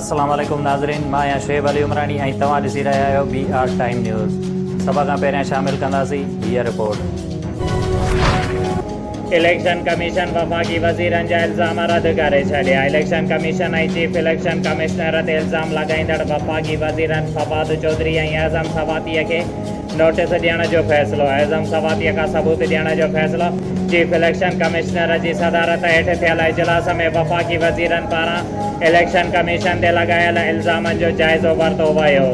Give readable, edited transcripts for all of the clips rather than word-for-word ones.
अस्सलाम वालेकुम नाज़रीन, मां आहियां शुएब अली उमरानी ऐं तव्हां ॾिसी रहिया आहियो BR टाइम न्यूज़। सभ खां पहिरियां शामिल कंदासीं हीअ रिपोर्ट। इलेक्शन कमीशन वफ़ाक़ी वज़ीरनि जा इल्ज़ाम रद्द करे छॾिया। इलेक्शन कमीशन ऐं चीफ इलेक्शन कमिश्नर ते इल्ज़ाम लॻाईंदड़ वफ़ाक़ी वज़ीरनि फवाद चौधरी ऐं एज़म सवातीअ खे नोटिस ॾियण जो फ़ैसिलो। एज़म सवातीअ खां सबूत ॾियण जो फ़ैसिलो। चीफ इलेक्शन कमिश्नर जी सदारत हेठि थियल इजलास में वफ़ाक़ी वज़ीरनि पारां इलेक्शन कमीशन ते लॻायल इल्ज़ामनि जो जाइज़ो वरितो वियो।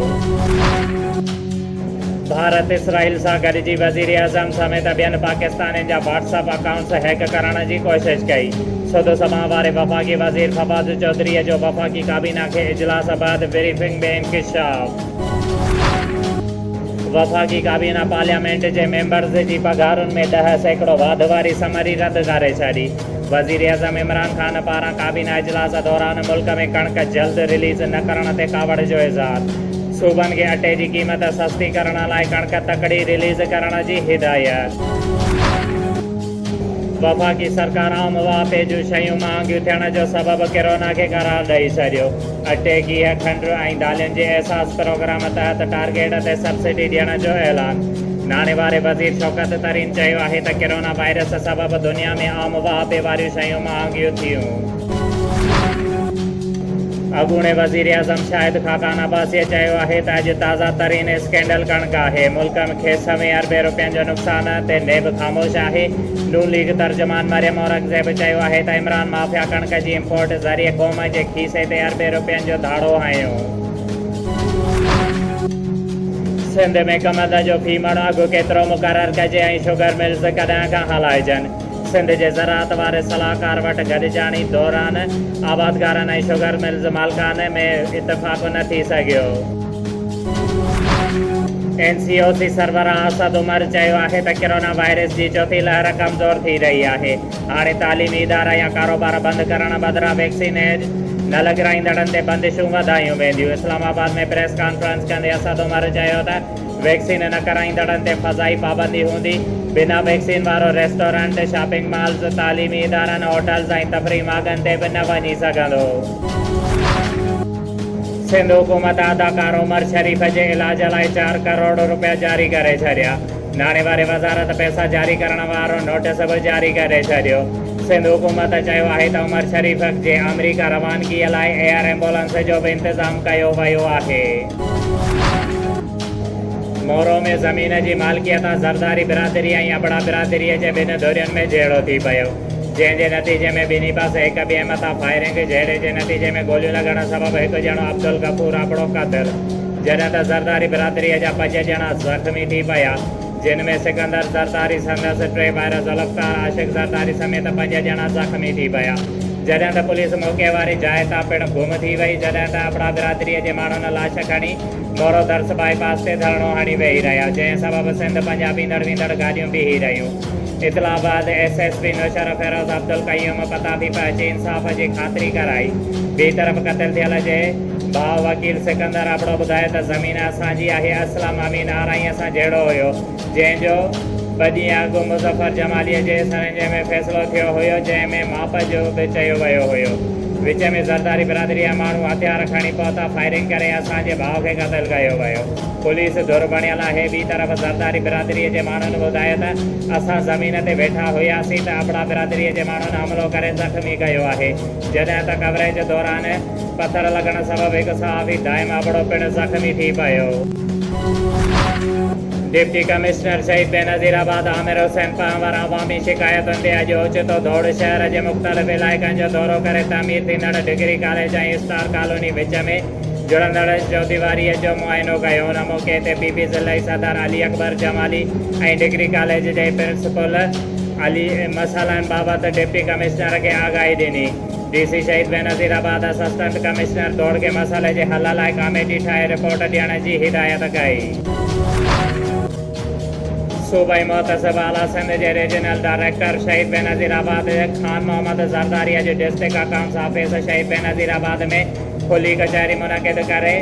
भारत इसराइल सां गॾिजी वज़ीर आज़म समेत ॿियनि पाकिस्तानियुनि जा WhatsApp अकाउंट्स हैक करण जी कोशिश कई। सुदो सभा वारे वफ़ाक़ी वज़ीर फवाद चौधरीअ जो वफ़ाक़ी काबीना खे इजलास बैदि ब्रीफिंग में इंकिशाफ। वफ़ाक़ी काबीना पार्लियामेंट जे मेंबर्स जी पघारुनि में 10% वाध वारी समरी रद्द करे छॾी। वज़ीर आज़म इमरान ख़ान पारां काबीना इजलास दौरान मुल्क में कणक जल्द रिलीज़ न करण ते कावड़ जो इज़हार। सूबनि खे अटे जी क़ीमत सस्ती करण लाइ कणक तकड़ी रिलीज़ करण जी हिदायत। वफ़ाक़ी सरकार आम वापे जूं शयूं महांगियूं थियण जो सबबु कोरोना खे करार ॾेई छॾियो। अटे गिह खंडु ऐं दालियुनि जे एहसास प्रोग्राम तहत टारगेट ते सब्सिडी ॾियण जो ऐलान। नाणे वारे वज़ीर शौकत तरीन चयो आहे त कोरोना वायरस सबबु दुनिया में आम वापे वारियूं शयूं महांगियूं थियूं। अॻूणे वज़ीर आज़म शाहिद ख़ाक़ान अब्बासीअ चयो आहे त अॼु ताज़ा तरीन स्कैंडल कणक आहे। मुल्क खे 100 अरबे रुपयनि जो नुक़सान ते नेब ख़ामोश आहे। नून लीग तर्जुमान मरियम औरंगज़ेब चयो आहे त इमरान माफ़िया कणक जी इम्पोर्ट ज़रिए क़ौम जे खीसे ते अरबे रुपयनि जो धाड़ो हयो। सिंध में कमंद जो फी मण अघु केतिरो मुक़ररु कजे ऐं शुगर मिल्स कॾहिं खां हलाइजनि। सिंध जे ज़राअत वारे सलाहकार वटि गॾिजाणी दौरान आबादकारनि ऐं शुगर मिल्स मालिकान में इतफ़ाक़ न थी सघियो। NCOC सरबराह असद उमर चयो आहे त कोरोना वायरस जी चौथी लहर कमज़ोर थी रही आहे। हाणे तालीमी इदारा या कारोबार बंदि करण बदिरां वैक्सीन न लॻाईंदड़नि ते बंदिशूं वधायूं वेंदियूं। इस्लामाबाद में प्रेस कॉन्फ्रेंस कंदे असद उमर चयो त वैक्सीन न कराईंदड़नि ते फ़ज़ाई पाबंदी हूंदी। बिना वैक्सीन वारो रेस्टोरेंट, शॉपिंग मॉल्स, तालीमी इदारनि, होटल्स ऐं तफ़रीह मागनि ते बि न वञी सघंदो। सिंध हुकूमत अदाकार उमर शरीफ़ जे इलाज लाइ 4 करोड़ रुपया जारी करे छॾिया। नाणे वारे वज़ारत पैसा जारी करण वारो नोटिस बि जारी करे छॾियो। सिंध हुकूमत चयो आहे त उमर शरीफ़ जे अमरीका रवानगीअ लाइ एयर एम्बुलेंस जो बि इंतज़ाम कयो वियो आहे। मोरो में ज़मीन जी मालिकियत ज़रदारी बिरादरी ऐं अबड़ा बिरादरीअ जे ॿिनि धुरियुनि में झेड़ो थी पियो, जंहिं जे नतीजे में ॿिन्ही पासे हिक ॿिए मथां फायरिंग। झेड़े जे नतीजे में गोलियूं लॻण सबबु हिकु ॼणो अब्दुल गफूर अबड़ो क़तल, जॾहिं त ज़रदारी बिरादरीअ जा 5 ॼणा ज़ख़्मी थी पिया, जिन में सिकंदर ज़रदारी संदसि 3 भाइर ज़ुल्फ़कार आशिक़ ज़रदारी समेत 5 ॼणा ज़ख़्मी थी पिया। जॾहिं त पुलिस मौक़े वारी जाइ तां पिणु गुम थी वई। जॾहिं त अबड़ा बिरादरीअ जे माण्हुनि लाश खणी मोरो दर्स बाईपास ते धरणो हणी वेही रहिया, जंहिं सबबु सिंध पंजाब ईंदड़ गाॾियूं बीही रहियूं। इतलाबाद SSP नुशर फ़िरोज़ अब्दुल क़य्यूम पताफ़ी पहुची इंसाफ़ जी ख़ातिरी कराई। ॿी तरफ़ क़तल थियल जे भाउ वकील सिकंदर अबड़ो ॿुधाए त ज़मीन असांजी आहे। असलम अमीन आराईअ सां जहिड़ो हुयो, जंहिंजो 2 ॾींहं अॻु मुज़फ़र जमालीअ जे संजे में फ़ैसिलो थियो हुयो, जंहिं में माप जो बि चयो वियो हुयो। विच में ज़रदारी बिरादरी जा माण्हू हथियार खणी पहुता, फायरिंग करे असांजे भाउ खे क़तल कयो वियो। पुलिस धुर बणियल आहे। ॿी तरफ़ ज़रदारी बिरादरीअ जे माण्हुनि ॿुधायो त असां ज़मीन ते वेठा हुयासीं त अबड़ा बिरादरीअ जे माण्हुनि हमलो करे ज़ख़्मी कयो आहे, जॾहिं त कवरेज दौरान पथर लॻण सबबु हिकु सहाफ़ी दाइम अबड़ो पिणु ज़ख़्मी थी पियो। डिप्टी कमिश्नर शहीद बेनज़ीराबाद आमिर हुसैन पांवर अवामी शिकायतुनि ते अॼु ओचितो दौड़ शहर जे मुख़्तलिफ़ इलाइक़नि जो दौरो करे तामीर थींदड़ डिग्री कॉलेज ऐं स्टार कॉलोनी विच में जुड़ंदड़ चौदीवारीअ जो मुआइनो कयो। हुन मौक़े ते PP ज़िलई सदर अली अकबर जमाली ऐं डिग्री कॉलेज जे प्रिंसिपल अली मसइलनि बाबति डिप्टी कमिश्नर खे आगाही ॾिनी। DC शहीद बेनज़ीराबाद असिस्टेंट कमिश्नर दौड़ के मसइले जे हल लाइ कमेटी ठाहे रिपोर्ट ॾियण जी हिदायत कई। सूबाई मुतसिब आला सिंध जे रीजनल डायरेक्टर शहीद बेनज़ीराबाद खान मोहम्मद ज़रदारी अॼु डिस्ट्रिक्ट अकाउंट्स ऑफिस शहीद बेनज़ीराबाद में खुली कचहरी मुनक़िद करे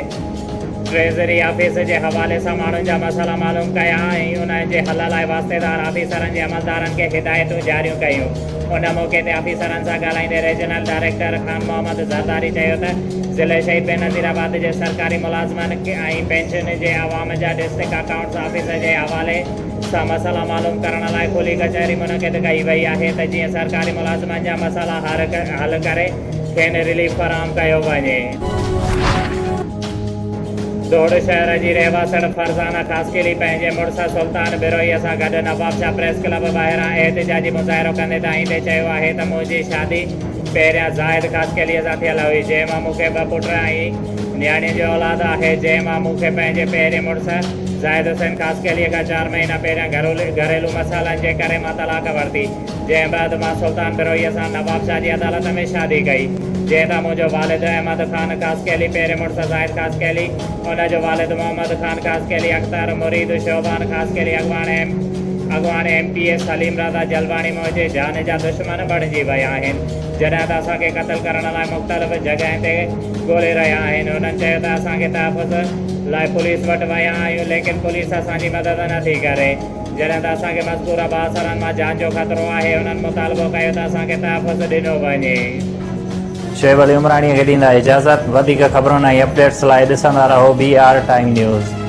ट्रेज़री ऑफिस जे हवाले सां माण्हुनि जा मसइला मालूम कया ऐं उन्हनि जे हल लाइ वास्तेदार ऑफिसरनि जे अमलदारनि खे हिदायतूं जारियूं कयूं। उन मौक़े ते ऑफिसरनि सां ॻाल्हाईंदे रीजनल डायरेक्टर खान मोहम्मद ज़रदारी चयो त ज़िले शहीद बेनज़ीराबाद जे सरकारी मुलाज़िमनि ऐं पेंशन जे अवाम जा डिस्ट्रिक्ट अकाउंट्स ऑफिस जे हवाले सां मसइला मालूम करण लाइ खुली कचहरी मुनक़िद कई वई आहे त जीअं सरकारी मुलाज़िमनि जा मसइला हल करे खेनि रिलीफ फ़राहम कयो वञे। दौड़ शहर जी रहवासड़ फरज़ाना ख़ासकेली पंहिंजे मुड़ुस सुल्तान बिरोईअ सां गॾु नवाब शाह प्रेस क्लब ॿाहिरां एहतिजाजी मुज़ाहिरो कंदे दाईंदे चयो आहे त मुंहिंजी शादी पहिरियां ज़ाहिद ख़ासकेलीअ सां थियल हुई, जंहिं मां मूंखे 2 पुट ऐं न्याणीअ जो औलाद आहे, जंहिं मां मूंखे पंहिंजे पहिरें मुड़ुस ज़ाहिद हुसैन ख़ासकेलीअ खां 4 महीना पहिरियां घरेलू मसाइलनि जे करे मां तलाक वरिती, जंहिं बैदि मां सुल्तान बिरोईअ सां नवाब शाह जी अदालत में शादी कई, जंहिं तां मुंहिंजो वालिद अहमद ख़ान ख़ासकेली पहिरें मुड़ुस ज़ाहिद ख़ासकेली, उनजो वालिद मोहम्मद ख़ान ख़ासकेली, अख़्तर मुरीद शोभान ख़ासकेली, अॻवान MPA सलीम रज़ा जलवाणी मुंहिंजे जान जा दुश्मन बणिजी विया आहिनि। जॾहिं त असांखे क़तल करण लाइ मुख़्तलिफ़ जॻहियुनि ते ॻोल्हे रहिया आहिनि। उन्हनि चयो त असांखे तहफ़ुज़ लाइ पुलिस वटि विया आहियूं, लेकिन पुलिस असांजी मदद नथी करे। जॾहिं त असांखे मज़कूर बासरनि मां जान जो ख़तरो आहे, उन्हनि मुतालबो कयो त असांखे तहफ़ुज़ ॾिनो वञे। शोएब अली उमराणीअ खे ॾींदा इजाज़त। वधीक ख़बरुनि ऐं अपडेट्स लाइ ॾिसंदा रहो BR टाइम न्यूज़।